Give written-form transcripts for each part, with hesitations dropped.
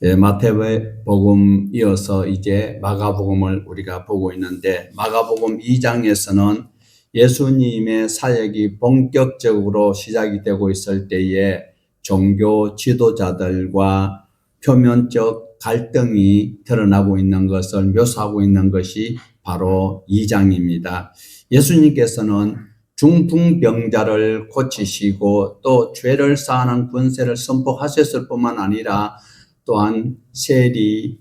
마태복음 이어서 이제 마가복음을 우리가 보고 있는데, 마가복음 2장에서는 예수님의 사역이 본격적으로 시작이 되고 있을 때에 종교 지도자들과 표면적 갈등이 드러나고 있는 것을 묘사하고 있는 것이 바로 2장입니다. 예수님께서는 중풍병자를 고치시고 또 죄를 사하는 권세를 선포하셨을 뿐만 아니라 또한 세리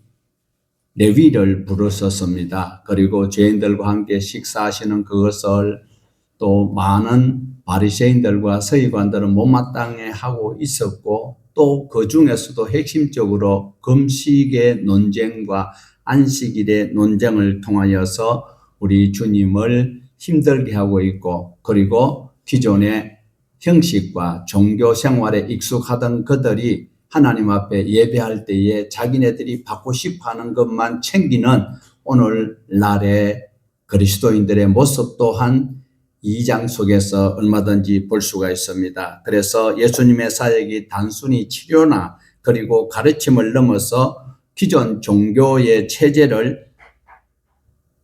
레위를 부르셨습니다. 그리고 죄인들과 함께 식사하시는 그것을 또 많은 바리새인들과 서기관들은 못마땅해 하고 있었고, 또 그 중에서도 핵심적으로 금식의 논쟁과 안식일의 논쟁을 통하여서 우리 주님을 힘들게 하고 있고, 그리고 기존의 형식과 종교 생활에 익숙하던 그들이 하나님 앞에 예배할 때에 자기네들이 받고 싶어하는 것만 챙기는 오늘날의 그리스도인들의 모습 또한 2장 속에서 얼마든지 볼 수가 있습니다. 그래서 예수님의 사역이 단순히 치료나 그리고 가르침을 넘어서 기존 종교의 체제를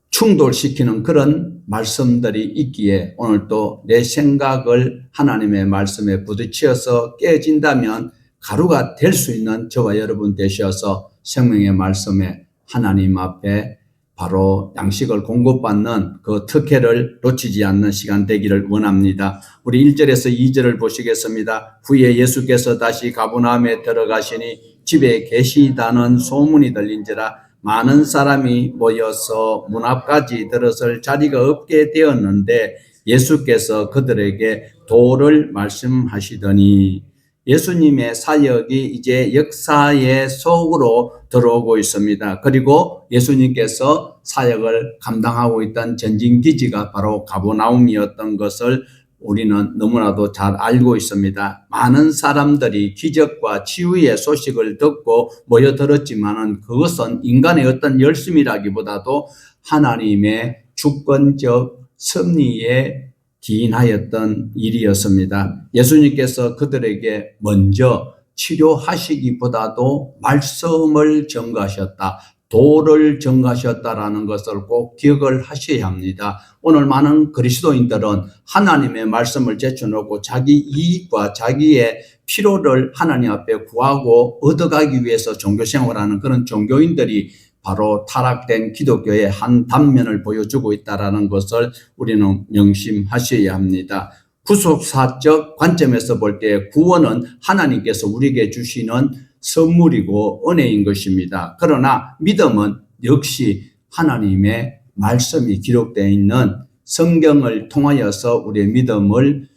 충돌시키는 그런 말씀들이 있기에, 오늘 또 내 생각을 하나님의 말씀에 부딪혀서 깨진다면 가루가 될 수 있는 저와 여러분 되셔서 생명의 말씀에 하나님 앞에 바로 양식을 공급받는 그 특혜를 놓치지 않는 시간 되기를 원합니다. 우리 1절에서 2절을 보시겠습니다. 후에 예수께서 다시 가버나움에 들어가시니 집에 계시다는 소문이 들린지라 많은 사람이 모여서 문 앞까지 들어설 자리가 없게 되었는데, 예수께서 그들에게 도를 말씀하시더니, 예수님의 사역이 이제 역사의 속으로 들어오고 있습니다. 그리고 예수님께서 사역을 감당하고 있던 전진기지가 바로 가버나움이었던 것을 우리는 너무나도 잘 알고 있습니다. 많은 사람들이 기적과 치유의 소식을 듣고 모여들었지만은 그것은 인간의 어떤 열심이라기보다도 하나님의 주권적 섭리에 기인하였던 일이었습니다. 예수님께서 그들에게 먼저 치료하시기보다도 말씀을 전가하셨다, 도를 전가하셨다라는 것을 꼭 기억을 하셔야 합니다. 오늘 많은 그리스도인들은 하나님의 말씀을 제쳐놓고 자기 이익과 자기의 필요를 하나님 앞에 구하고 얻어가기 위해서 종교생활하는 그런 종교인들이 바로 타락된 기독교의 한 단면을 보여주고 있다는 것을 우리는 명심하셔야 합니다. 구속사적 관점에서 볼 때 구원은 하나님께서 우리에게 주시는 선물이고 은혜인 것입니다. 그러나 믿음은 역시 하나님의 말씀이 기록되어 있는 성경을 통하여서 우리의 믿음을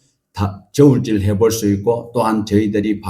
저울질해 볼 수 있고, 또한 저희들이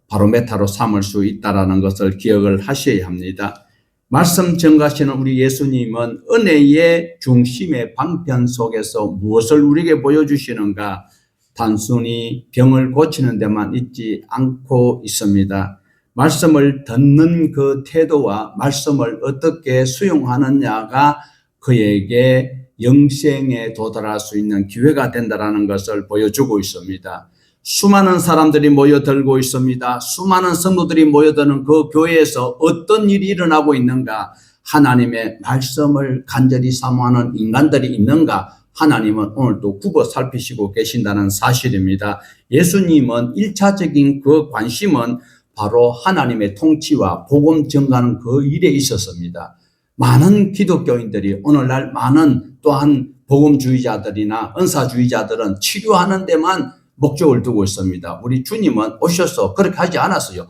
바로메타로 삼을 수 있다는 것을 기억을 하셔야 합니다. 말씀 전가하시는 우리 예수님은 은혜의 중심의 방편 속에서 무엇을 우리에게 보여주시는가? 단순히 병을 고치는 데만 있지 않고 있습니다. 말씀을 듣는 그 태도와 말씀을 어떻게 수용하느냐가 그에게 영생에 도달할 수 있는 기회가 된다는 것을 보여주고 있습니다. 수많은 사람들이 모여들고 있습니다. 수많은 성도들이 모여드는 그 교회에서 어떤 일이 일어나고 있는가? 하나님의 말씀을 간절히 사모하는 인간들이 있는가? 하나님은 오늘도 굽어 살피시고 계신다는 사실입니다. 예수님은 1차적인 그 관심은 바로 하나님의 통치와 복음 전가하는 그 일에 있었습니다. 많은 기독교인들이, 오늘날 많은 또한 복음주의자들이나 은사주의자들은 치료하는 데만 목적을 두고 있습니다. 우리 주님은 오셔서 그렇게 하지 않았어요.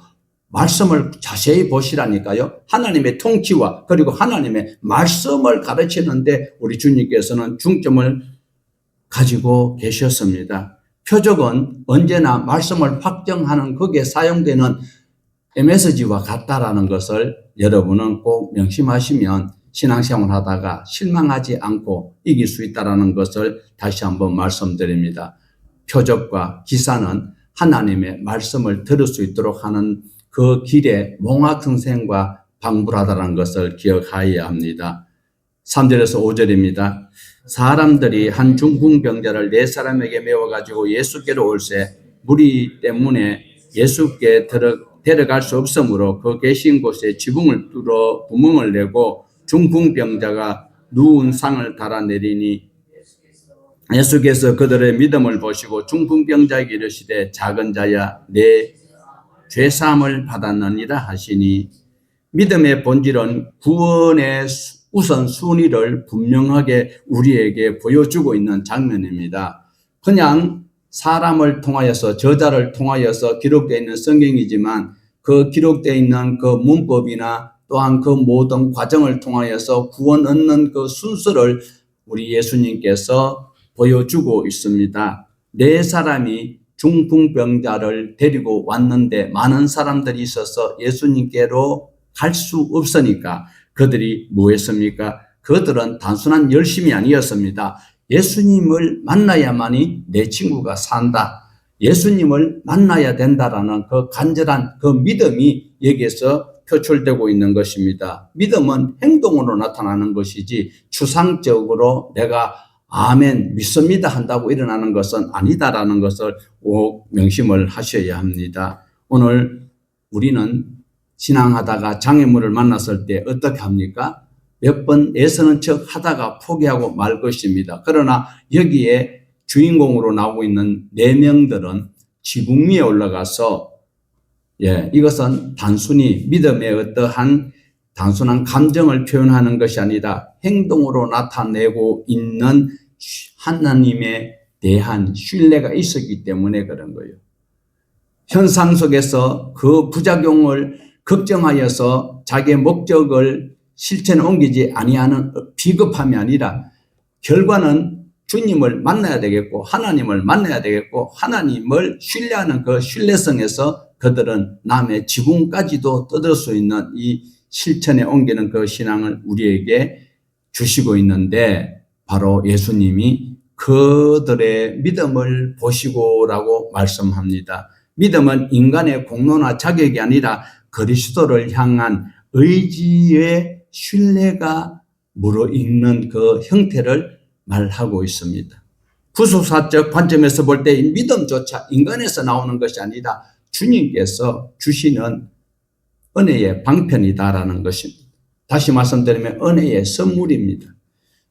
말씀을 자세히 보시라니까요. 하나님의 통치와 그리고 하나님의 말씀을 가르치는데 우리 주님께서는 중점을 가지고 계셨습니다. 표적은 언제나 말씀을 확정하는 거기에 사용되는 MSG와 같다라는 것을 여러분은 꼭 명심하시면 신앙생활 하다가 실망하지 않고 이길 수 있다는 것을 다시 한번 말씀드립니다. 표적과 기사는 하나님의 말씀을 들을 수 있도록 하는 그 길에 몽화승생과 방불하다는 것을 기억하여야 합니다. 3절에서 5절입니다. 사람들이 한 중풍병자를 4사람에게 메워가지고 예수께로 올세 무리 때문에 예수께 데려갈 수 없으므로 그 계신 곳에 지붕을 뚫어 구멍을 내고 중풍병자가 누운 상을 달아내리니 예수께서 그들의 믿음을 보시고 중풍병자에게 이르시되 작은 자야 내 죄사함을 받았느니라 하시니 믿음의 본질은 구원의 우선순위를 분명하게 우리에게 보여주고 있는 장면입니다. 그냥 사람을 통하여서 저자를 통하여서 기록되어 있는 성경이지만 그 기록되어 있는 그 문법이나 또한 그 모든 과정을 통하여서 구원 얻는 그 순서를 우리 예수님께서 보여주고 있습니다. 네 사람이 중풍병자를 데리고 왔는데 많은 사람들이 있어서 예수님께로 갈 수 없으니까 그들이 뭐 했습니까? 그들은 단순한 열심이 아니었습니다. 예수님을 만나야만이 내 친구가 산다. 예수님을 만나야 된다라는 그 간절한 그 믿음이 여기에서 표출되고 있는 것입니다. 믿음은 행동으로 나타나는 것이지 추상적으로 내가 아멘 믿습니다 한다고 일어나는 것은 아니다라는 것을 꼭 명심을 하셔야 합니다. 오늘 우리는 신앙하다가 장애물을 만났을 때 어떻게 합니까? 몇 번 애쓰는 척 하다가 포기하고 말 것입니다. 그러나 여기에 주인공으로 나오고 있는 4명들은 지붕 위에 올라가서 이것은 단순히 믿음의 어떠한 단순한 감정을 표현하는 것이 아니라 행동으로 나타내고 있는 하나님에 대한 신뢰가 있었기 때문에 그런 거예요. 현상 속에서 그 부작용을 걱정하여서 자기의 목적을 실천에 옮기지 아니하는 비겁함이 아니라 결과는 주님을 만나야 되겠고 하나님을 만나야 되겠고 하나님을 신뢰하는 그 신뢰성에서 그들은 남의 지붕까지도 뜯을 수 있는 이 실천에 옮기는 그 신앙을 우리에게 주시고 있는데 바로 예수님이 그들의 믿음을 보시고라고 말씀합니다. 믿음은 인간의 공로나 자격이 아니라 그리스도를 향한 의지의 신뢰가 무르익는 그 형태를 말하고 있습니다. 구속사적 관점에서 볼 때 이 믿음조차 인간에서 나오는 것이 아니라 주님께서 주시는 은혜의 방편이다라는 것입니다. 다시 말씀드리면 은혜의 선물입니다.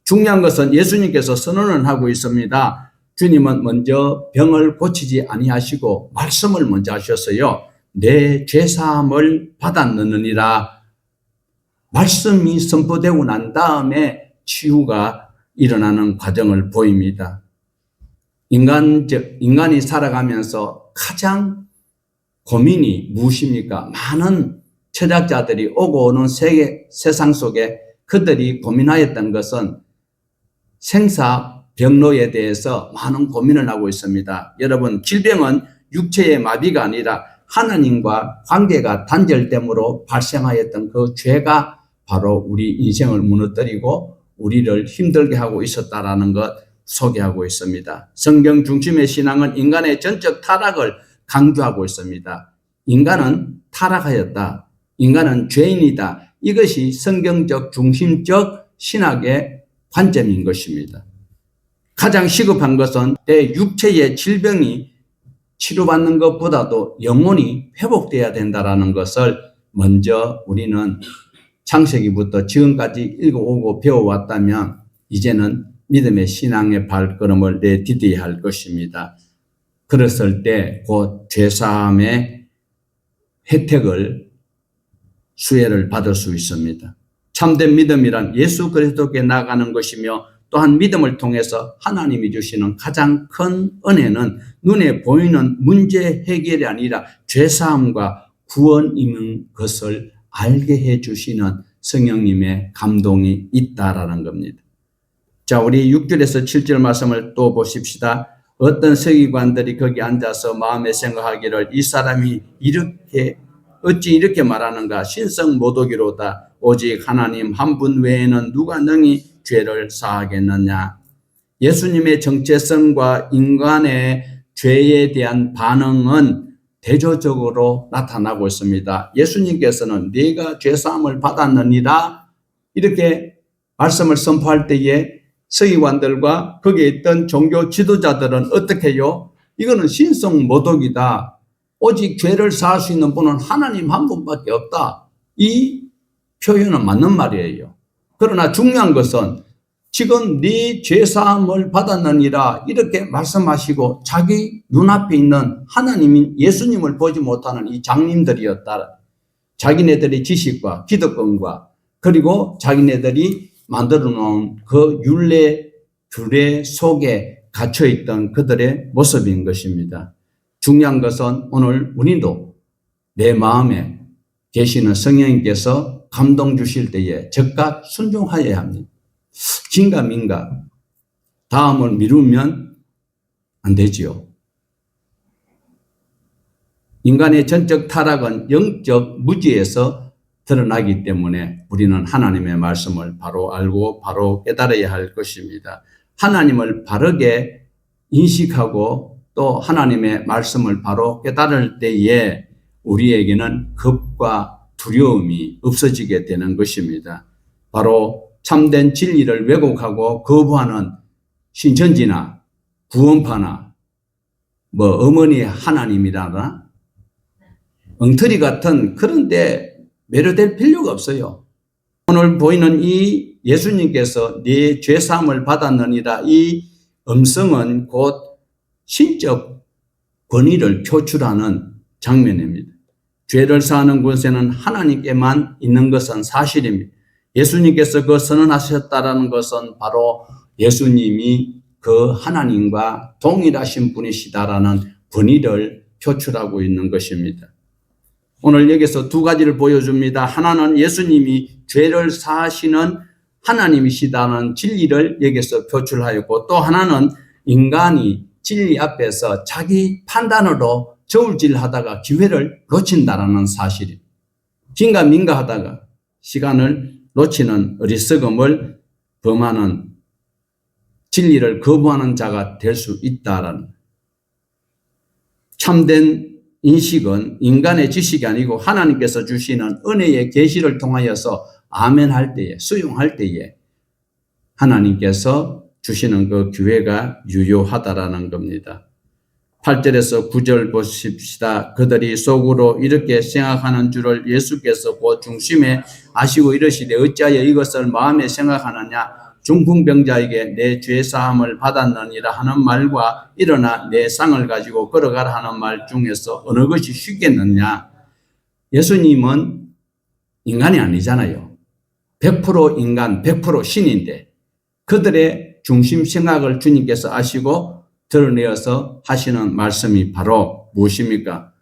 중요한 것은 예수님께서 선언을 하고 있습니다. 주님은 먼저 병을 고치지 아니하시고 말씀을 먼저 하셨어요. 내 죄사함을 받았느니라. 말씀이 선포되고 난 다음에 치유가 일어나는 과정을 보입니다. 인간이 살아가면서 가장 고민이 무엇입니까? 많은 철학자들이 오고 오는 세상 속에 그들이 고민하였던 것은 생사병로에 대해서 많은 고민을 하고 있습니다. 여러분, 질병은 육체의 마비가 아니라 하나님과 관계가 단절됨으로 발생하였던 그 죄가 바로 우리 인생을 무너뜨리고 우리를 힘들게 하고 있었다라는 것 소개하고 있습니다. 성경 중심의 신앙은 인간의 전적 타락을 강조하고 있습니다. 인간은 타락하였다. 인간은 죄인이다. 이것이 성경적 중심적 신학의 관점인 것입니다. 가장 시급한 것은 내 육체의 질병이 치료받는 것보다도 영혼이 회복돼야 된다는 것을 먼저 우리는 창세기부터 지금까지 읽어오고 배워왔다면 이제는 믿음의 신앙의 발걸음을 내디뎌야 할 것입니다. 그랬을 때 곧 죄사함의 혜택을 수혜를 받을 수 있습니다. 참된 믿음이란 예수 그리스도께 나아가는 것이며 또한 믿음을 통해서 하나님이 주시는 가장 큰 은혜는 눈에 보이는 문제 해결이 아니라 죄사함과 구원인 것을 알게 해주시는 성령님의 감동이 있다라는 겁니다. 자, 우리 6절에서 7절 말씀을 또 보십시다. 어떤 서기관들이 거기 앉아서 마음에 생각하기를 이 사람이 어찌 이렇게 말하는가? 신성 모독이로다. 오직 하나님 한 분 외에는 누가 능히 죄를 사하겠느냐? 예수님의 정체성과 인간의 죄에 대한 반응은 대조적으로 나타나고 있습니다. 예수님께서는 네가 죄사함을 받았느니라 이렇게 말씀을 선포할 때에 서기관들과 거기에 있던 종교 지도자들은 어떻게 해요? 이거는 신성 모독이다. 오직 죄를 사할 수 있는 분은 하나님 한 분밖에 없다. 이 표현은 맞는 말이에요. 그러나 중요한 것은 지금 네 죄사함을 받았느니라 이렇게 말씀하시고 자기 눈앞에 있는 하나님인 예수님을 보지 못하는 이 장님들이었다. 자기네들의 지식과 기득권과 그리고 자기네들이 만들어 놓은 그 율례 규례 속에 갇혀있던 그들의 모습인 것입니다. 중요한 것은 오늘 우리도 내 마음에 계시는 성령님께서 감동 주실 때에 즉각 순종하여야 합니다. 긴가민가 다음을 미루면 안 되지요. 인간의 전적 타락은 영적 무지에서 드러나기 때문에 우리는 하나님의 말씀을 바로 알고 바로 깨달아야 할 것입니다. 하나님을 바르게 인식하고 또 하나님의 말씀을 바로 깨달을 때에 우리에게는 겁과 두려움이 없어지게 되는 것입니다. 바로 참된 진리를 왜곡하고 거부하는 신천지나 구원파나 어머니 하나님이라나 엉터리 같은 그런 데 매료될 필요가 없어요. 오늘 보이는 이 예수님께서 네 죄사함을 받았느니라 이 음성은 곧 신적 권위를 표출하는 장면입니다. 죄를 사하는 곳에는 하나님께만 있는 것은 사실입니다. 예수님께서 그 선언하셨다는 것은 바로 예수님이 그 하나님과 동일하신 분이시다라는 권위를 표출하고 있는 것입니다. 오늘 여기서 두 가지를 보여줍니다. 하나는 예수님이 죄를 사하시는 하나님이시다는 진리를 여기서 표출하였고 또 하나는 인간이 진리 앞에서 자기 판단으로 저울질하다가 기회를 놓친다라는 사실입니다. 긴가민가 하다가 시간을 놓치는 어리석음을 범하는 진리를 거부하는 자가 될 수 있다라는 참된 인식은 인간의 지식이 아니고 하나님께서 주시는 은혜의 계시를 통하여서 아멘할 때에 수용할 때에 하나님께서 주시는 그 기회가 유효하다라는 겁니다. 8절에서 9절 보십시다. 그들이 속으로 이렇게 생각하는 줄을 예수께서 그 중심에 아시고 이르시되 어찌하여 이것을 마음에 생각하느냐 중풍병자에게 내 죄사함을 받았느니라 하는 말과 일어나 내 상을 가지고 걸어가라 하는 말 중에서 어느 것이 쉽겠느냐. 예수님은 인간이 아니잖아요. 100% 인간 100% 신인데 그들의 중심 생각을 주님께서 아시고 드러내어서 하시는 말씀이 바로 무엇입니까?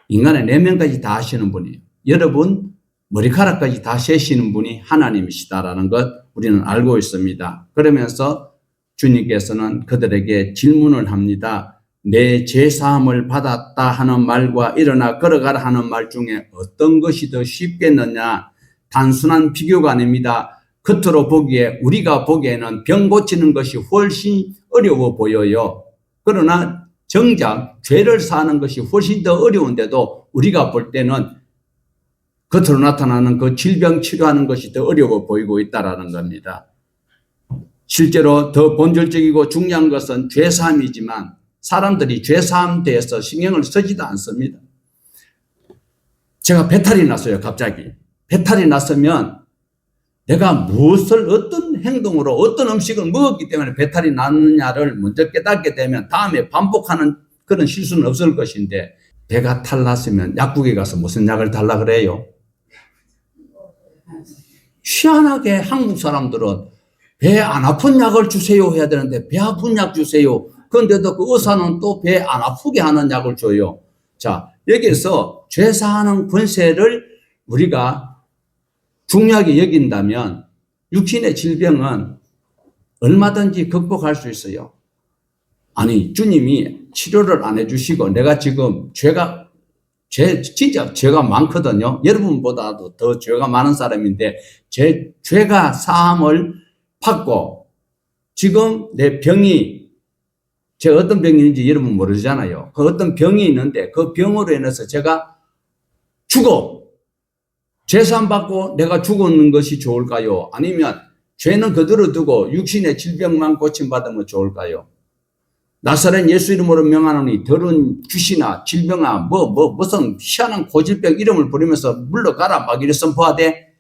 인간의 내면까지 다 아시는 분이에요. 여러분 머리카락까지 다 세시는 분이 하나님이시다라는 것 우리는 알고 있습니다. 그러면서 주님께서는 그들에게 질문을 합니다. 내 죄사함을 받았다 하는 말과 일어나 걸어가라 하는 말 중에 어떤 것이 더 쉽겠느냐? 단순한 비교가 아닙니다. 겉으로 보기에 우리가 보기에는 병 고치는 것이 훨씬 어려워 보여요. 그러나 정작 죄를 사하는 것이 훨씬 더 어려운데도 우리가 볼 때는 겉으로 나타나는 그 질병 치료하는 것이 더 어려워 보이고 있다는 겁니다. 실제로 더 본질적이고 중요한 것은 죄사함이지만 사람들이 죄사함에 대해서 신경을 쓰지도 않습니다. 제가 배탈이 났어요. 갑자기. 배탈이 났으면 내가 무엇을 어떤 행동으로 어떤 음식을 먹었기 때문에 배탈이 났느냐를 먼저 깨닫게 되면 다음에 반복하는 그런 실수는 없을 것인데 배가 탈났으면 약국에 가서 무슨 약을 달라 그래요? 희한하게 한국 사람들은 배 안 아픈 약을 주세요 해야 되는데 배 아픈 약 주세요. 그런데도 그 의사는 또 배 안 아프게 하는 약을 줘요. 자, 여기서 죄사하는 권세를 우리가 중요하게 여긴다면 육신의 질병은 얼마든지 극복할 수 있어요. 아니 주님이 치료를 안 해주시고 내가 지금 진짜 죄가 많거든요. 여러분보다도 더 죄가 많은 사람인데 제 죄가 사함을 받고 지금 내 병이 제가 어떤 병인지 여러분 모르잖아요. 그 어떤 병이 있는데 그 병으로 인해서 제가 죄사함 받고 내가 죽는 것이 좋을까요? 아니면 죄는 그대로 두고 육신의 질병만 고침받으면 좋을까요? 나사렛 예수 이름으로 명하노니 더러운 귀신아 질병아 무슨 희한한 고질병 이름을 부르면서 물러가라 막 이래 선포하되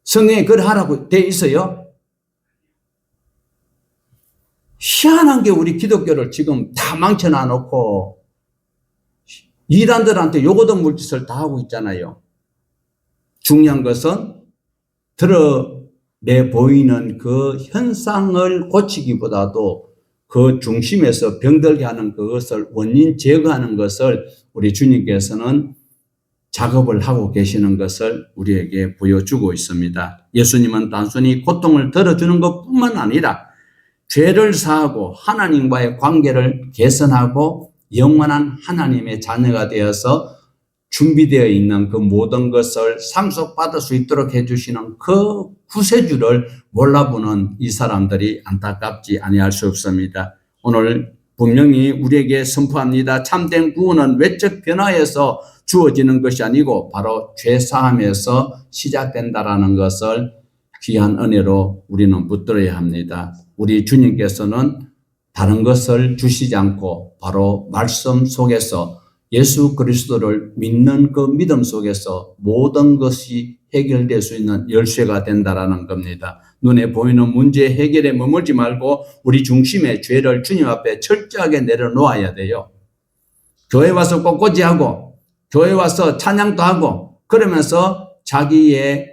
성경에 그러하라고 돼 있어요. 희한한 게 우리 기독교를 지금 다 망쳐놔 놓고 이단들한테 요거도 물짓을 다 하고 있잖아요. 중요한 것은 드러내 보이는 그 현상을 고치기보다도 그 중심에서 병들게 하는 그것을 원인 제거하는 것을 우리 주님께서는 작업을 하고 계시는 것을 우리에게 보여주고 있습니다. 예수님은 단순히 고통을 덜어주는 것뿐만 아니라 죄를 사하고 하나님과의 관계를 개선하고 영원한 하나님의 자녀가 되어서 준비되어 있는 그 모든 것을 상속받을 수 있도록 해주시는 그 구세주를 몰라보는 이 사람들이 안타깝지 아니할 수 없습니다. 오늘 분명히 우리에게 선포합니다. 참된 구원은 외적 변화에서 주어지는 것이 아니고 바로 죄사함에서 시작된다라는 것을 귀한 은혜로 우리는 붙들어야 합니다. 우리 주님께서는 다른 것을 주시지 않고 바로 말씀 속에서 예수 그리스도를 믿는 그 믿음 속에서 모든 것이 해결될 수 있는 열쇠가 된다라는 겁니다. 눈에 보이는 문제 해결에 머물지 말고 우리 중심의 죄를 주님 앞에 철저하게 내려놓아야 돼요. 교회 와서 꼿꼿이 하고 교회 와서 찬양도 하고 그러면서 자기의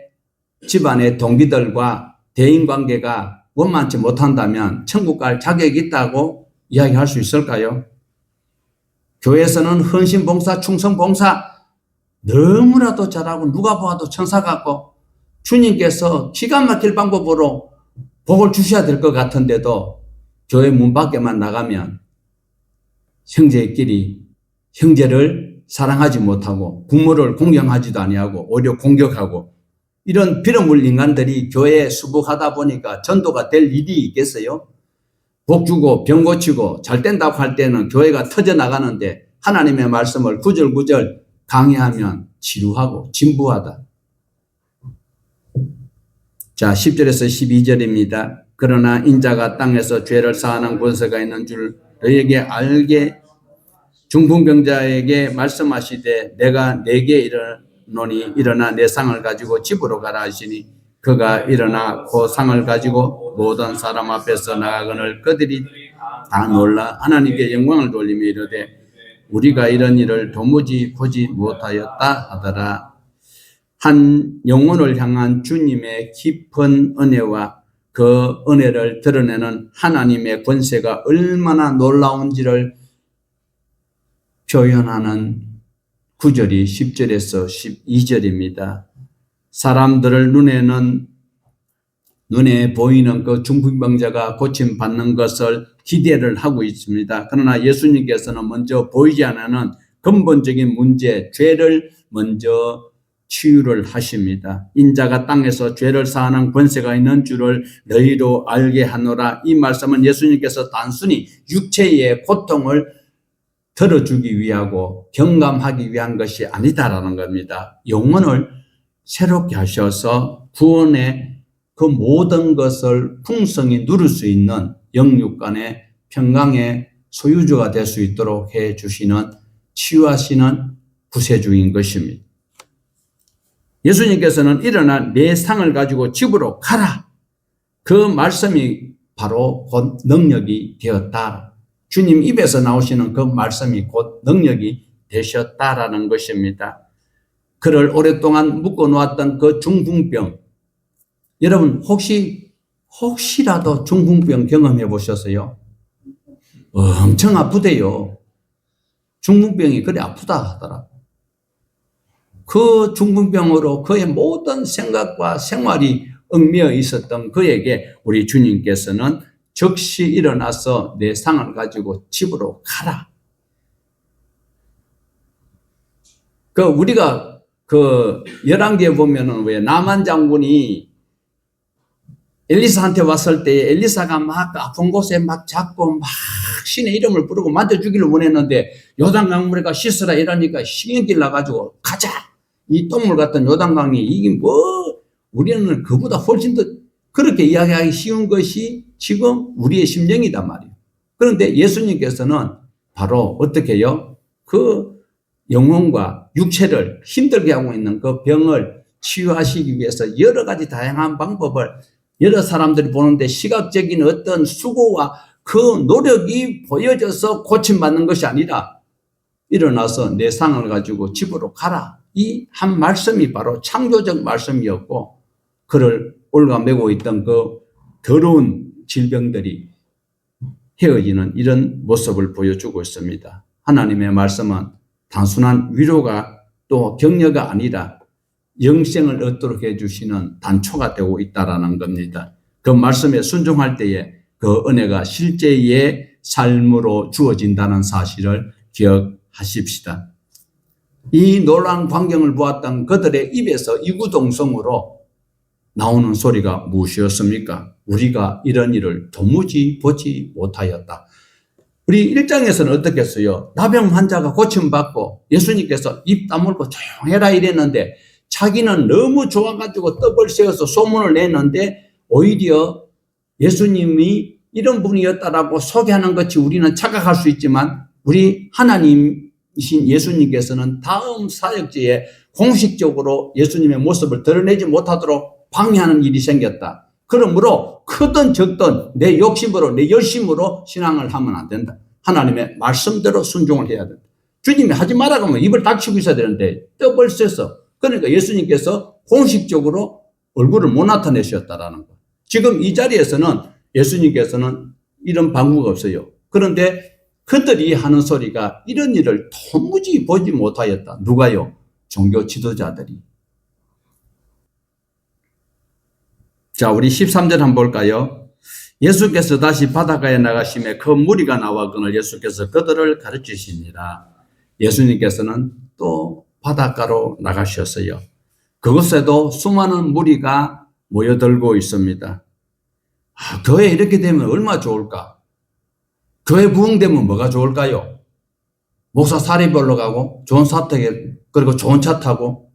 집안의 동기들과 대인관계가 원만치 못한다면 천국 갈 자격이 있다고 이야기할 수 있을까요? 교회에서는 헌신봉사, 충성봉사 너무나도 잘하고 누가 보아도 천사 같고 주님께서 기가 막힐 방법으로 복을 주셔야 될 것 같은데도 교회 문 밖에만 나가면 형제끼리 형제를 사랑하지 못하고 부모를 공경하지도 아니하고 오히려 공격하고 이런 빌어물 인간들이 교회에 수복하다 보니까 전도가 될 일이 있겠어요? 복 주고 병 고치고 잘 된다고 할 때는 교회가 터져나가는데 하나님의 말씀을 구절구절 강의하면 지루하고 진부하다. 자, 10절에서 12절입니다. 그러나 인자가 땅에서 죄를 사하는 권세가 있는 줄 너희에게 알게 중풍병자에게 말씀하시되 내가 내게 이르노니 일어나 내 상을 가지고 집으로 가라 하시니 그가 일어나 그 상을 가지고 모든 사람 앞에서 나가거늘 그들이 다 놀라 하나님께 영광을 돌리며 이르되 우리가 이런 일을 도무지 보지 못하였다 하더라. 한 영혼을 향한 주님의 깊은 은혜와 그 은혜를 드러내는 하나님의 권세가 얼마나 놀라운지를 표현하는 구절이 10절에서 12절입니다. 사람들을 눈에 보이는 그 중풍병자가 고침받는 것을 기대를 하고 있습니다. 그러나 예수님께서는 먼저 보이지 않는 근본적인 문제, 죄를 먼저 치유를 하십니다. 인자가 땅에서 죄를 사하는 권세가 있는 줄을 너희로 알게 하노라. 이 말씀은 예수님께서 단순히 육체의 고통을 들어주기 위하고 경감하기 위한 것이 아니다라는 겁니다. 영혼을 새롭게 하셔서 구원의 그 모든 것을 풍성히 누릴 수 있는 영육간의 평강의 소유주가 될 수 있도록 해주시는 치유하시는 구세주인 것입니다. 예수님께서는 일어나 내 상을 가지고 집으로 가라. 그 말씀이 바로 곧 능력이 되었다. 주님 입에서 나오시는 그 말씀이 곧 능력이 되셨다라는 것입니다. 그를 오랫동안 묶어놓았던 그 중풍병. 여러분 혹시라도 중풍병 경험해 보셨어요? 엄청 아프대요. 중풍병이 그래 아프다 하더라. 그 중풍병으로 그의 모든 생각과 생활이 얽매여 있었던 그에게 우리 주님께서는 즉시 일어나서 내 상을 가지고 집으로 가라. 우리가 열왕기에 보면은 왜 나만 장군이 엘리사한테 왔을 때 엘리사가 막 아픈 곳에 막 잡고 막 신의 이름을 부르고 만져주기를 원했는데 요단강물에가 씻으라 이러니까 신경질 나가지고 가자. 이 똥물 같은 요단강이 이게 우리는 그보다 훨씬 더 그렇게 이야기하기 쉬운 것이 지금 우리의 심정이단 말이에요. 그런데 예수님께서는 바로 어떻게 해요? 그 영혼과 육체를 힘들게 하고 있는 그 병을 치유하시기 위해서 여러 가지 다양한 방법을 여러 사람들이 보는데 시각적인 어떤 수고와 그 노력이 보여져서 고침받는 것이 아니라 일어나서 내 상을 가지고 집으로 가라. 이 한 말씀이 바로 창조적 말씀이었고 그를 올가매고 있던 그 더러운 질병들이 헤어지는 이런 모습을 보여주고 있습니다. 하나님의 말씀은 단순한 위로가 또 격려가 아니라 영생을 얻도록 해주시는 단초가 되고 있다는 겁니다. 그 말씀에 순종할 때에 그 은혜가 실제의 삶으로 주어진다는 사실을 기억하십시다. 이 놀라운 광경을 보았던 그들의 입에서 이구동성으로 나오는 소리가 무엇이었습니까? 우리가 이런 일을 도무지 보지 못하였다. 우리 1장에서는 어떻게 했어요? 나병 환자가 고침받고 예수님께서 입 다물고 조용해라 이랬는데 자기는 너무 좋아가지고 떡을 세워서 소문을 냈는데 오히려 예수님이 이런 분이었다라고 소개하는 것이 우리는 착각할 수 있지만 우리 하나님이신 예수님께서는 다음 사역지에 공식적으로 예수님의 모습을 드러내지 못하도록 방해하는 일이 생겼다. 그러므로 크든 적든 내 욕심으로 내 열심으로 신앙을 하면 안 된다. 하나님의 말씀대로 순종을 해야 된다. 주님이 하지 말라고 하면 입을 닥치고 있어야 되는데 떡을 써서 그러니까 예수님께서 공식적으로 얼굴을 못 나타내셨다라는 거. 지금 이 자리에서는 예수님께서는 이런 방구가 없어요. 그런데 그들이 하는 소리가 이런 일을 도무지 보지 못하였다. 누가요? 종교 지도자들이. 자, 우리 13절 한번 볼까요? 예수께서 다시 바닷가에 나가심에 큰 무리가 나와거늘 예수께서 그들을 가르치시니라. 예수님께서는 또 바닷가로 나가셨어요. 그곳에도 수많은 무리가 모여들고 있습니다. 교회 이렇게 되면 얼마나 좋을까? 교회 부흥되면 뭐가 좋을까요? 목사 사리 보러 가고 좋은 사택에 그리고 좋은 차 타고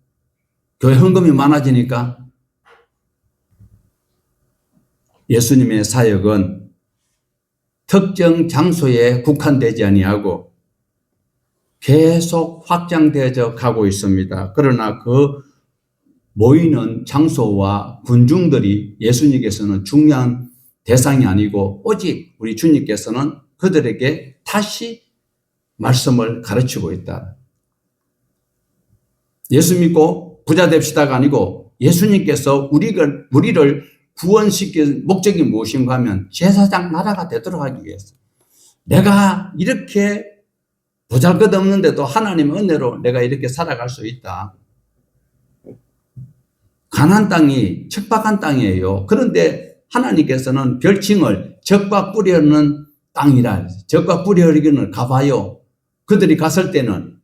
교회 헌금이 많아지니까 예수님의 사역은 특정 장소에 국한되지 아니하고 계속 확장되어 가고 있습니다. 그러나 그 모이는 장소와 군중들이 예수님께서는 중요한 대상이 아니고 오직 우리 주님께서는 그들에게 다시 말씀을 가르치고 있다. 예수 믿고 부자 됩시다가 아니고 예수님께서 우리를 구원시킬 목적이 무엇인가 하면 제사장 나라가 되도록 하기 위해서 내가 이렇게 보잘것없는데도 하나님의 은혜로 내가 이렇게 살아갈 수 있다. 가나안 땅이 척박한 땅이에요. 그런데 하나님께서는 별칭을 적과 뿌리 없는 땅이라 적과 뿌리 없기는 가봐요. 그들이 갔을 때는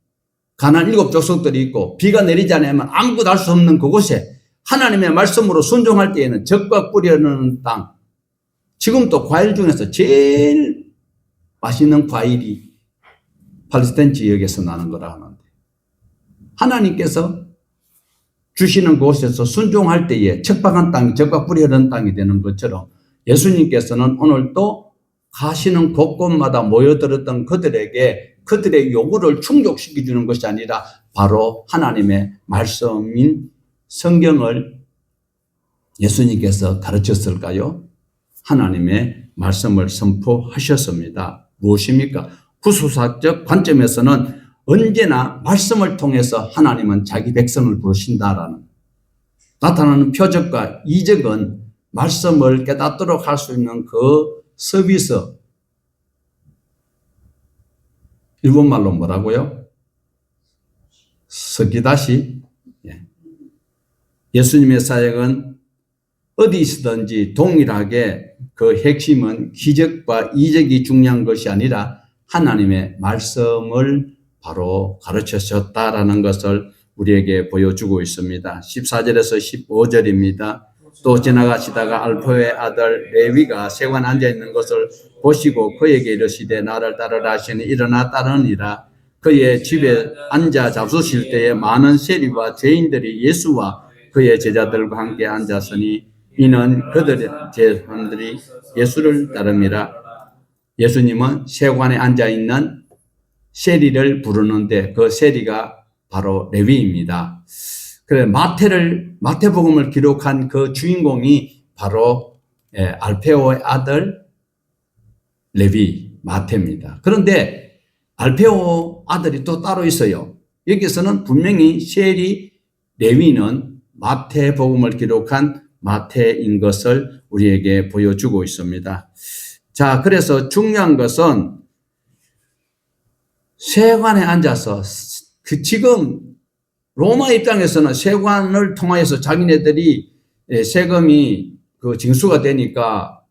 가나안 7족속들이 있고 비가 내리지 않으면 아무것도 할 수 없는 그곳에 하나님의 말씀으로 순종할 때에는 적과 뿌리 없는 땅. 지금도 과일 중에서 제일 맛있는 과일이 팔레스타인 지역에서 나는 거라 하는데 하나님께서 주시는 곳에서 순종할 때에 척박한 땅이 적과 뿌리 없는 땅이 되는 것처럼 예수님께서는 오늘도 가시는 곳곳마다 모여들었던 그들에게 그들의 요구를 충족시켜 주는 것이 아니라 바로 하나님의 말씀인 성경을 예수님께서 가르쳤을까요? 하나님의 말씀을 선포하셨습니다. 무엇입니까? 구수사적 관점에서는 언제나 말씀을 통해서 하나님은 자기 백성을 부르신다라는 나타나는 표적과 이적은 말씀을 깨닫도록 할 수 있는 그 서비스. 일본말로 뭐라고요? 서기다시. 예수님의 사역은 어디 있든지 동일하게 그 핵심은 기적과 이적이 중요한 것이 아니라 하나님의 말씀을 바로 가르치셨다라는 것을 우리에게 보여주고 있습니다. 14절에서 15절입니다. 또 지나가시다가 알포의 아들 레위가 세관 앉아있는 것을 보시고 그에게 이르시되 나를 따르라 하시니 일어나 따르니라. 그의 집에 앉아 잡수실 때에 많은 세리와 죄인들이 예수와 그의 제자들과 함께 앉았으니 이는 그들의 제자들이 예수를 따릅니다. 예수님은 세관에 앉아있는 세리를 부르는데 그 세리가 바로 레위입니다. 그래 마태복음을 기록한 그 주인공이 바로 알페오의 아들 레위 마태입니다. 그런데 알페오 아들이 또 따로 있어요. 여기서는 분명히 세리 레위는 마태복음을 기록한 마태인 것을 우리에게 보여주고 있습니다. 자, 그래서 중요한 것은 세관에 앉아서 지금 로마 입장에서는 세관을 통하여서 자기네들이 세금이 징수가 되니까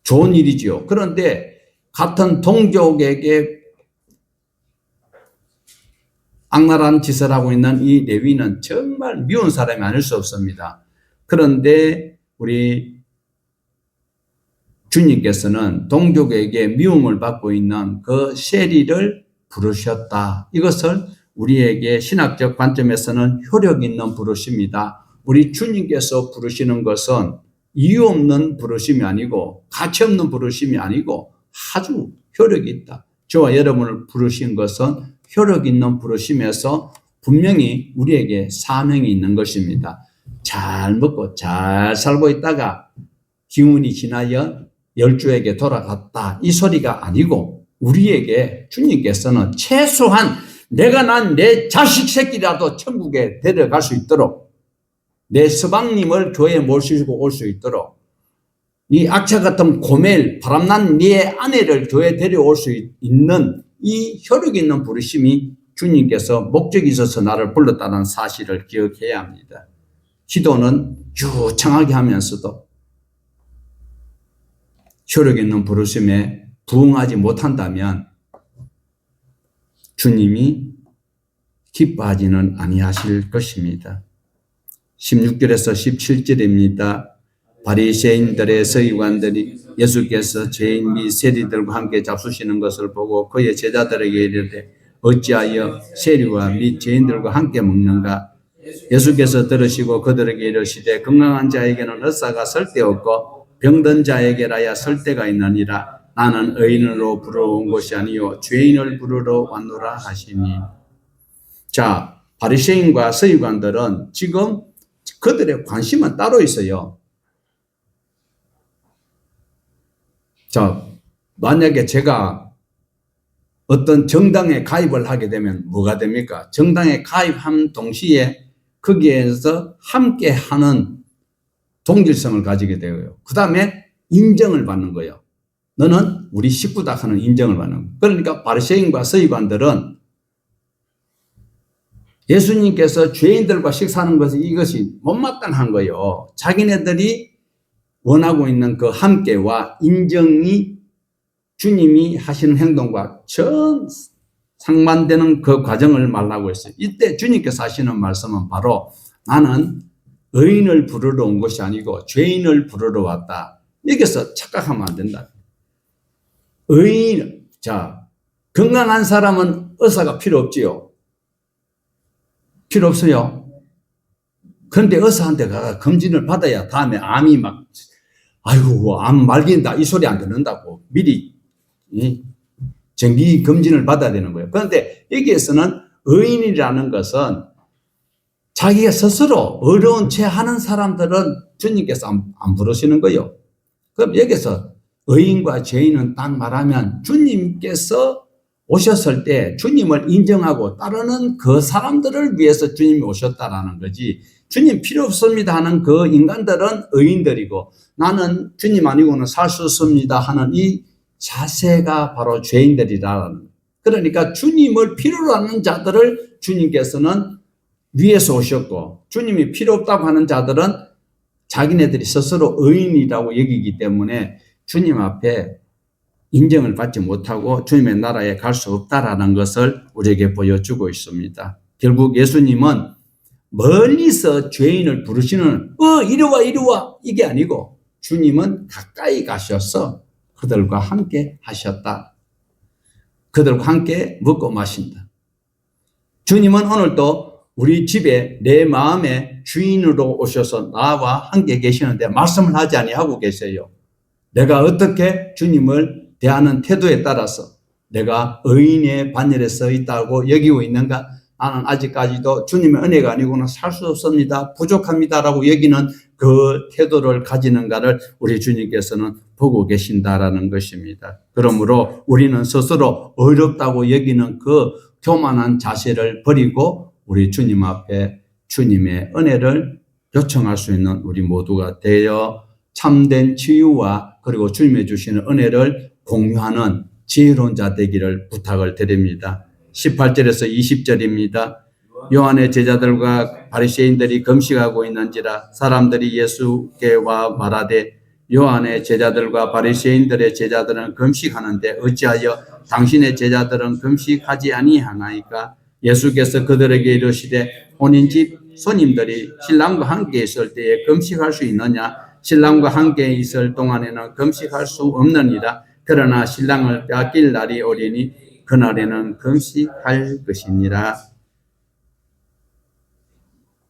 좋은 일이지요. 그런데 같은 동족에게 악랄한 짓을 하고 있는 이 레위는 정말 미운 사람이 아닐 수 없습니다. 그런데 우리 주님께서는 동족에게 미움을 받고 있는 그 세리를 부르셨다. 이것을 우리에게 신학적 관점에서는 효력 있는 부르심이다. 우리 주님께서 부르시는 것은 이유 없는 부르심이 아니고 가치 없는 부르심이 아니고 아주 효력이 있다. 저와 여러분을 부르신 것은 효력 있는 부르심에서 분명히 우리에게 사명이 있는 것입니다. 잘 먹고 잘 살고 있다가 기운이 지나여 열주에게 돌아갔다. 이 소리가 아니고 우리에게 주님께서는 최소한 내가 난 내 자식 새끼라도 천국에 데려갈 수 있도록 내 서방님을 교회에 모시고 올 수 있도록 이 악차 같은 고멜 바람난 네 아내를 교회에 데려올 수 있는 이 효력 있는 부르심이 주님께서 목적이 있어서 나를 불렀다는 사실을 기억해야 합니다. 기도는 유창하게 하면서도 효력 있는 부르심에 부응하지 못한다면 주님이 기뻐하지는 아니하실 것입니다. 16절에서 17절입니다. 바리새인들의 서기관들이 예수께서 죄인 및 세리들과 함께 잡수시는 것을 보고 그의 제자들에게 이르되 어찌하여 세리와 및 죄인들과 함께 먹는가? 예수께서 들으시고 그들에게 이르시되 건강한 자에게는 의사가 쓸데없고 병든 자에게라야 쓸데가 있느니라. 나는 의인으로 부르러 온 것이 아니요 죄인을 부르러 왔노라 하시니. 자, 바리새인과 서기관들은 지금 그들의 관심은 따로 있어요. 자, 만약에 제가 어떤 정당에 가입을 하게 되면 뭐가 됩니까? 정당에 가입한 동시에 거기에서 함께 하는 동질성을 가지게 되고요. 그 다음에 인정을 받는 거예요. 너는 우리 식구다 하는 인정을 받는 거예요. 그러니까 바리새인과 서기관들은 예수님께서 죄인들과 식사하는 것은 이것이 못마땅한 거예요. 자기네들이 원하고 있는 그 함께와 인정이 주님이 하시는 행동과 전 상반되는 그 과정을 말하고 있어요. 이때 주님께서 하시는 말씀은 바로 나는 의인을 부르러 온 것이 아니고 죄인을 부르러 왔다. 여기서 착각하면 안 된다. 의인, 자, 건강한 사람은 의사가 필요 없지요. 필요 없어요. 그런데 의사한테 가서 검진을 받아야 다음에 암이 막, 아이고, 암 말긴다. 이 소리 안 듣는다고. 미리 정기 검진을 받아야 되는 거예요. 그런데 여기에서는 의인이라는 것은 자기가 스스로 어려운 채 하는 사람들은 주님께서 안 부르시는 거예요. 그럼 여기서 의인과 죄인은 딱 말하면 주님께서 오셨을 때 주님을 인정하고 따르는 그 사람들을 위해서 주님이 오셨다라는 거지. 주님 필요 없습니다 하는 그 인간들은 의인들이고 나는 주님 아니고는 살 수 없습니다 하는 이 자세가 바로 죄인들이라는 거예요. 그러니까 주님을 필요로 하는 자들을 주님께서는 위에서 오셨고 주님이 필요 없다고 하는 자들은 자기네들이 스스로 의인이라고 여기기 때문에 주님 앞에 인정을 받지 못하고 주님의 나라에 갈 수 없다라는 것을 우리에게 보여주고 있습니다. 결국 예수님은 멀리서 죄인을 부르시는 이리 와 이리 와 이게 아니고 주님은 가까이 가셔서 그들과 함께 하셨다. 그들과 함께 먹고 마신다. 주님은 오늘도 우리 집에 내 마음의 주인으로 오셔서 나와 함께 계시는데 말씀을 하지 아니하고 계세요. 내가 어떻게 주님을 대하는 태도에 따라서 내가 의인의 반열에 서 있다고 여기고 있는가? 나는 아직까지도 주님의 은혜가 아니고는 살 수 없습니다. 부족합니다라고 여기는 그 태도를 가지는가를 우리 주님께서는 보고 계신다라는 것입니다. 그러므로 우리는 스스로 어렵다고 여기는 그 교만한 자세를 버리고 우리 주님 앞에 주님의 은혜를 요청할 수 있는 우리 모두가 되어 참된 치유와 그리고 주님의 주시는 은혜를 공유하는 지혜로운 자 되기를 부탁을 드립니다. 18절에서 20절입니다. 요한의 제자들과 바리새인들이 금식하고 있는지라 사람들이 예수께 와 말하되 요한의 제자들과 바리새인들의 제자들은 금식하는데 어찌하여 당신의 제자들은 금식하지 아니하나이까? 예수께서 그들에게 이르시되 본인 집 손님들이 신랑과 함께 있을 때에 금식할 수 있느냐? 신랑과 함께 있을 동안에는 금식할 수 없느니라. 그러나 신랑을 빼앗길 날이 오리니 그날에는 금식할 것이니라.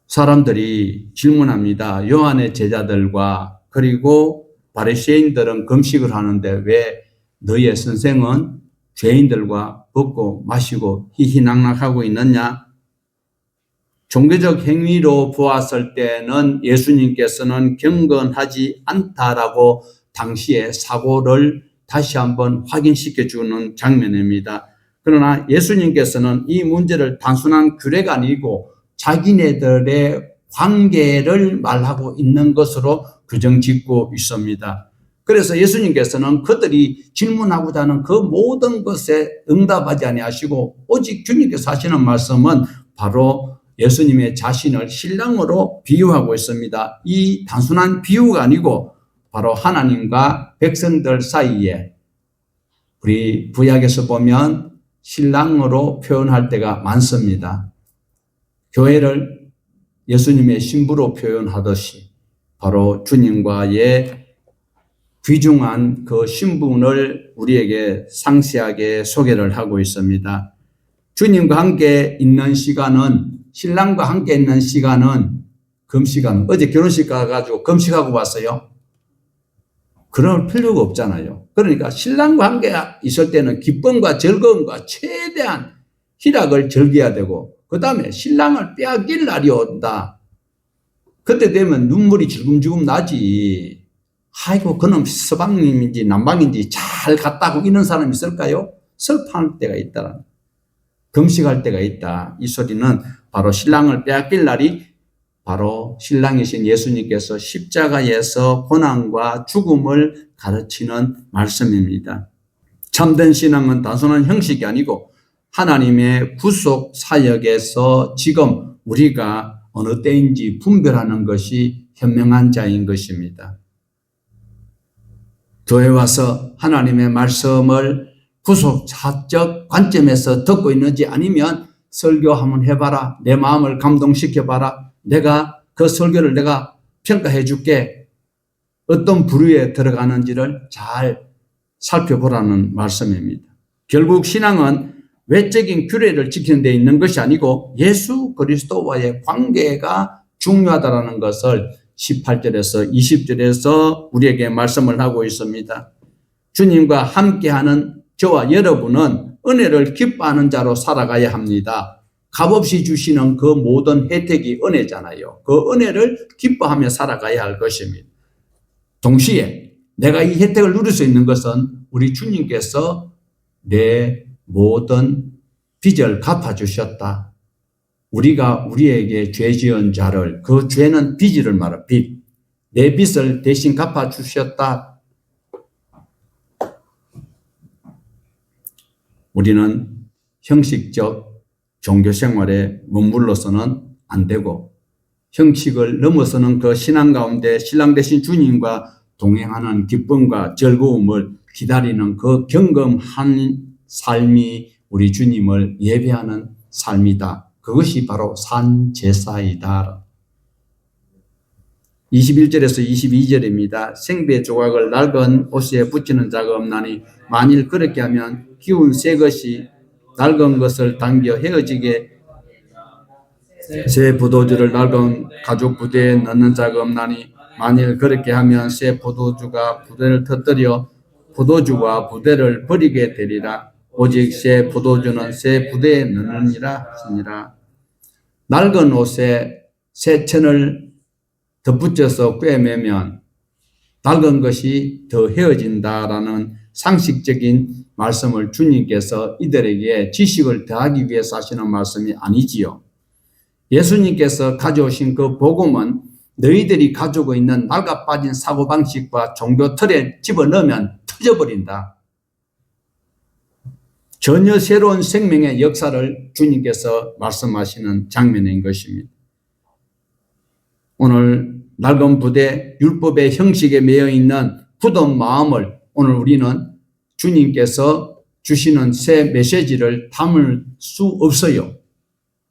사람들이 질문합니다. 요한의 제자들과 그리고 바리새인들은 금식을 하는데 왜 너의 선생은 죄인들과 먹고 마시고 희희낙낙하고 있느냐? 종교적 행위로 보았을 때는 예수님께서는 경건하지 않다라고 당시의 사고를 다시 한번 확인시켜 주는 장면입니다. 그러나 예수님께서는 이 문제를 단순한 규례가 아니고 자기네들의 관계를 말하고 있는 것으로 규정짓고 있습니다. 그래서 예수님께서는 그들이 질문하고자 하는 그 모든 것에 응답하지 아니하시고 오직 주님께서 하시는 말씀은 바로 예수님의 자신을 신랑으로 비유하고 있습니다. 이 단순한 비유가 아니고 바로 하나님과 백성들 사이에 우리 구약에서 보면 신랑으로 표현할 때가 많습니다. 교회를 예수님의 신부로 표현하듯이 바로 주님과의 귀중한 그 신분을 우리에게 상세하게 소개를 하고 있습니다. 주님과 함께 있는 시간은 신랑과 함께 있는 시간은 금시간. 어제 결혼식 가가지고 금식하고 왔어요. 그럴 필요가 없잖아요. 그러니까 신랑과 함께 있을 때는 기쁨과 즐거움과 최대한 희락을 즐겨야 되고 그 다음에 신랑을 빼앗길 날이 온다. 그때 되면 눈물이 질금질금 나지. 아이고 그놈 서방님인지 남방인지 잘 갔다고 이런 사람이 있을까요? 슬퍼할 때가 있다. 금식할 때가 있다. 이 소리는 바로 신랑을 빼앗길 날이 바로 신랑이신 예수님께서 십자가에서 고난과 죽음을 가르치는 말씀입니다. 참된 신앙은 단순한 형식이 아니고 하나님의 구속 사역에서 지금 우리가 어느 때인지 분별하는 것이 현명한 자인 것입니다. 교회 와서 하나님의 말씀을 구속사적 관점에서 듣고 있는지 아니면 설교 한번 해봐라. 내 마음을 감동시켜봐라. 내가 그 설교를 내가 평가해 줄게. 어떤 부류에 들어가는지를 잘 살펴보라는 말씀입니다. 결국 신앙은 외적인 규례를 지키는 데 있는 것이 아니고 예수 그리스도와의 관계가 중요하다는 것을 18절에서 20절에서 우리에게 말씀을 하고 있습니다. 주님과 함께하는 저와 여러분은 은혜를 기뻐하는 자로 살아가야 합니다. 값없이 주시는 그 모든 혜택이 은혜잖아요. 그 은혜를 기뻐하며 살아가야 할 것입니다. 동시에 내가 이 혜택을 누릴 수 있는 것은 우리 주님께서 내 모든 빚을 갚아주셨다. 우리가 우리에게 죄 지은 자를 그 죄는 빚을 말하 빚. 내 빚을 대신 갚아주셨다. 우리는 형식적 종교 생활에 머물러서는 안 되고 형식을 넘어서는 그 신앙 가운데 신랑 되신 주님과 동행하는 기쁨과 즐거움을 기다리는 그 경험한 삶이 우리 주님을 예배하는 삶이다. 그것이 바로 산제사이다. 21절에서 22절입니다. 생배 조각을 낡은 옷에 붙이는 자가 없나니 만일 그렇게 하면 기운 새 것이 낡은 것을 당겨 헤어지게 새 포도주를 낡은 가죽 부대에 넣는 자가 없나니 만일 그렇게 하면 새 포도주가 부대를 터뜨려 포도주와 부대를 버리게 되리라. 오직 새 포도주는 새 부대에 넣느니라 하시니라. 낡은 옷에 새 천을 덧붙여서 꿰매면 낡은 것이 더 헤어진다라는 상식적인 말씀을 주님께서 이들에게 지식을 더하기 위해서 하시는 말씀이 아니지요. 예수님께서 가져오신 그 복음은 너희들이 가지고 있는 낡아 빠진 사고방식과 종교 틀에 집어넣으면 터져버린다. 전혀 새로운 생명의 역사를 주님께서 말씀하시는 장면인 것입니다. 오늘 낡은 부대, 율법의 형식에 매여 있는 굳은 마음을 오늘 우리는 주님께서 주시는 새 메시지를 담을 수 없어요.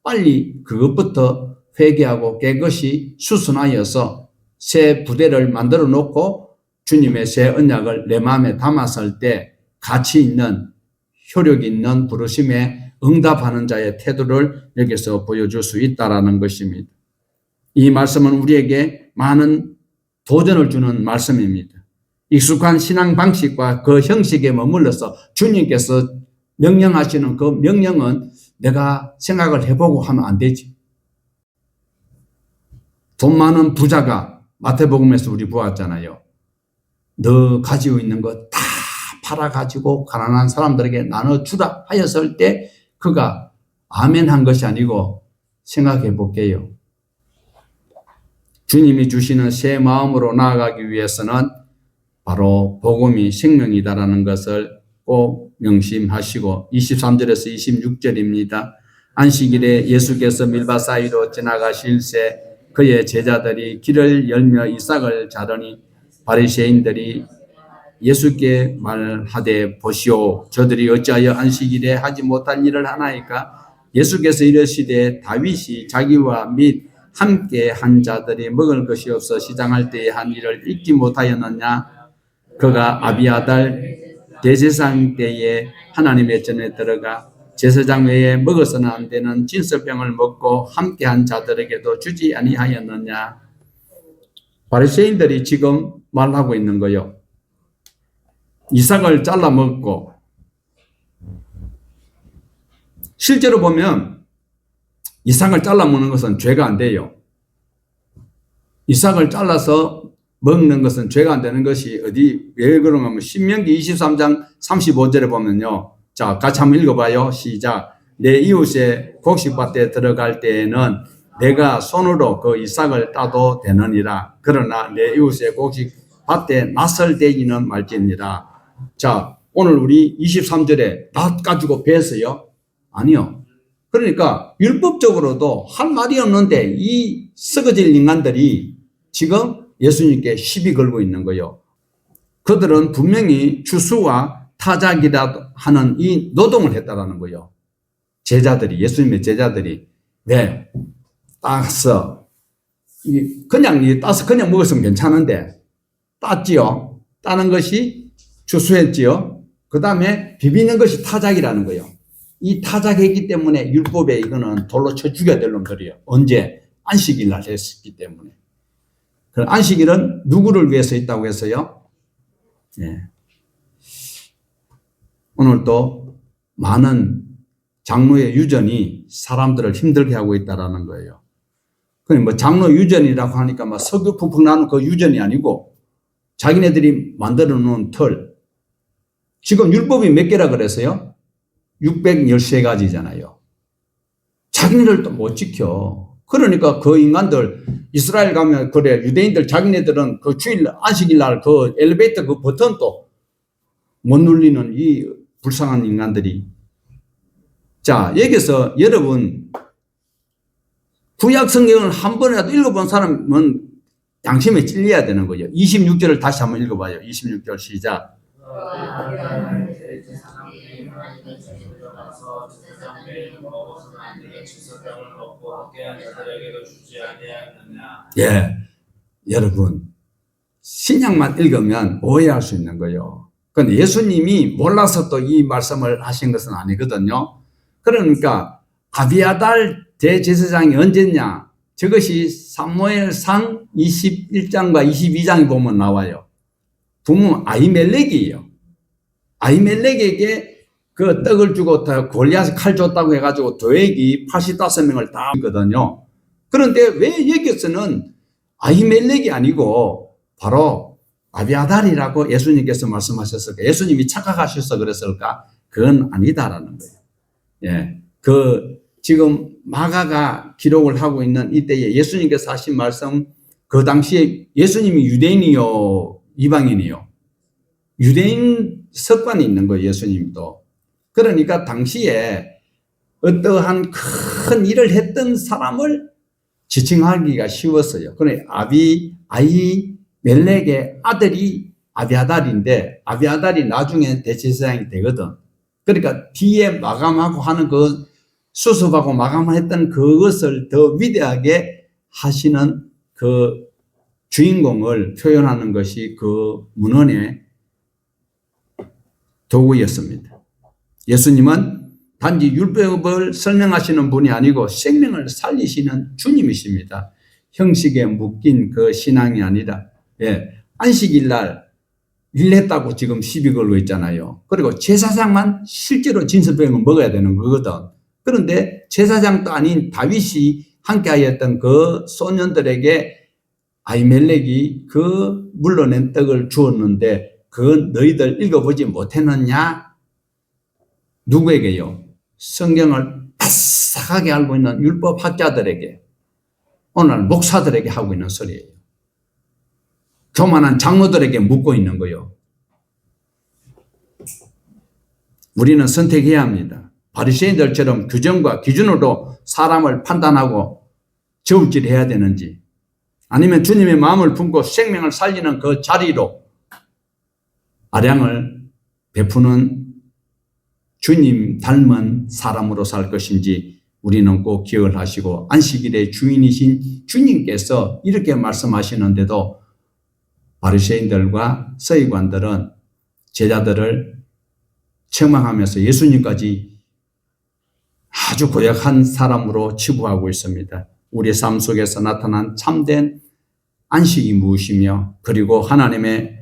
빨리 그것부터 회개하고 깨끗이 수순하여서 새 부대를 만들어 놓고 주님의 새 언약을 내 마음에 담았을 때 가치 있는 효력 있는 부르심에 응답하는 자의 태도를 여기서 보여줄 수 있다는 것입니다. 이 말씀은 우리에게 많은 도전을 주는 말씀입니다. 익숙한 신앙 방식과 그 형식에 머물러서 주님께서 명령하시는 그 명령은 내가 생각을 해보고 하면 안 되지. 돈 많은 부자가 마태복음에서 우리 보았잖아요. 너 가지고 있는 거 다 팔아가지고 가난한 사람들에게 나눠주라 하였을 때 그가 아멘 한 것이 아니고 생각해 볼게요. 주님이 주시는 새 마음으로 나아가기 위해서는 바로 복음이 생명이다라는 것을 꼭 명심하시고 23절에서 26절입니다. 안식일에 예수께서 밀밭 사이로 지나가실새 그의 제자들이 길을 열며 이삭을 자르니 바리새인들이 예수께 말하되 보시오 저들이 어찌하여 안식일에 하지 못할 일을 하나이까. 예수께서 이르시되 다윗이 자기와 및 함께 한 자들이 먹을 것이 없어 시장할 때에 한 일을 잊지 못하였느냐. 그가 아비아달 대제사장 때에 하나님의 전에 들어가 제사장 외에 먹어서는 안 되는 진설병을 먹고 함께 한 자들에게도 주지 아니하였느냐. 바리새인들이 지금 말하고 있는 거요. 이삭을 잘라 먹고 실제로 보면 이삭을 잘라 먹는 것은 죄가 안 돼요. 이삭을 잘라서 먹는 것은 죄가 안 되는 것이 왜 그런가 하면 신명기 23장 35절에 보면요. 자, 같이 한번 읽어봐요. 시작. 내 이웃의 곡식밭에 들어갈 때에는 내가 손으로 그 이삭을 따도 되느니라. 그러나 내 이웃의 곡식밭에 낯을 대기는 말지니라. 자, 오늘 우리 23절에 낫 가지고 배서요? 아니요. 그러니까 율법적으로도 할 말이 없는데 이 썩어질 인간들이 지금 예수님께 시비 걸고 있는 거예요. 그들은 분명히 추수와 타작이라 하는 이 노동을 했다라는 거예요. 제자들이, 예수님의 제자들이. 왜? 따서 그냥 따서 그냥 먹었으면 괜찮은데 땄지요. 따는 것이 추수했지요. 그 다음에 비비는 것이 타작이라는 거예요. 이 타작했기 때문에 율법에 이거는 돌로 쳐 죽여야 될 놈들이에요. 언제? 안식일 날 했기 때문에. 그 안식일은 누구를 위해서 있다고 해서요? 예. 오늘 또 많은 장로의 유전이 사람들을 힘들게 하고 있다라는 거예요. 그럼 뭐 장로 유전이라고 하니까 막 석유 푹푹 나는 그 유전이 아니고 자기네들이 만들어 놓은 틀. 지금 율법이 몇 개라 그랬어요? 613가지잖아요. 자기네들도 못 지켜. 그러니까 그 인간들 이스라엘 가면 그래 유대인들 자기네들은 그 주일 안식일 날 그 엘리베이터 그 버튼도 못 눌리는 이 불쌍한 인간들이. 자, 여기서 여러분 구약 성경을 한 번이라도 읽어본 사람은 양심에 찔려야 되는 거예요. 26절을 다시 한번 읽어봐요. 26절 시작. 예, 여러분 신약만 읽으면 오해할 수 있는 거예요. 그런데 예수님이 몰라서 또 이 말씀을 하신 것은 아니거든요. 그러니까 아비아달 대제사장이 언제냐? 저것이 사무엘상 21장과 22장에 보면 나와요. 부모 아히멜렉이에요. 아히멜렉에게 그 떡을 주고 골리앗이 칼 줬다고 해가지고 도액이 85명을 다 했거든요. 그런데 왜 여기서는 아히멜렉이 아니고 바로 아비아달이라고 예수님께서 말씀하셨을까? 예수님이 착각하셔서 그랬을까? 그건 아니다라는 거예요. 예. 지금 마가가 기록을 하고 있는 이때에 예수님께서 하신 말씀, 그 당시에 예수님이 유대인이요, 이방인이요? 유대인 습관이 있는 거예요, 예수님도. 그러니까 당시에 어떠한 큰 일을 했던 사람을 지칭하기가 쉬웠어요. 그러니 아히멜렉의 아들이 아비아달인데, 아비아달이 나중에 대제사장이 되거든. 그러니까 뒤에 마감하고 하는 그 수습하고 마감했던 그것을 더 위대하게 하시는 그 주인공을 표현하는 것이 그 문헌의 도구였습니다. 예수님은 단지 율법을 설명하시는 분이 아니고 생명을 살리시는 주님이십니다. 형식에 묶인 그 신앙이 아니라, 안식일 날 일했다고 지금 시비 걸고 있잖아요. 그리고 제사장만 실제로 진설병을 먹어야 되는 거거든. 그런데 제사장도 아닌 다윗이 함께하였던 그 소년들에게 아히멜렉이 그 물러낸 떡을 주었는데 그건 너희들 읽어보지 못했느냐? 누구에게요? 성경을 바싹하게 알고 있는 율법 학자들에게, 오늘 목사들에게 하고 있는 소리예요. 교만한 장로들에게 묻고 있는 거예요. 우리는 선택해야 합니다. 바리새인들처럼 규정과 기준으로 사람을 판단하고 저울질해야 되는지, 아니면 주님의 마음을 품고 생명을 살리는 그 자리로 아량을 베푸는 주님 닮은 사람으로 살 것인지 우리는 꼭 기억을 하시고, 안식일의 주인이신 주님께서 이렇게 말씀하시는데도 바리새인들과 서기관들은 제자들을 책망하면서 예수님까지 아주 고약한 사람으로 치부하고 있습니다. 우리의 삶 속에서 나타난 참된 안식이 무엇이며, 그리고 하나님의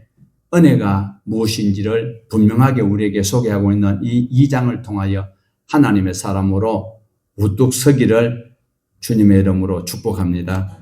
은혜가 무엇인지를 분명하게 우리에게 소개하고 있는 이 2장을 통하여 하나님의 사람으로 우뚝 서기를 주님의 이름으로 축복합니다.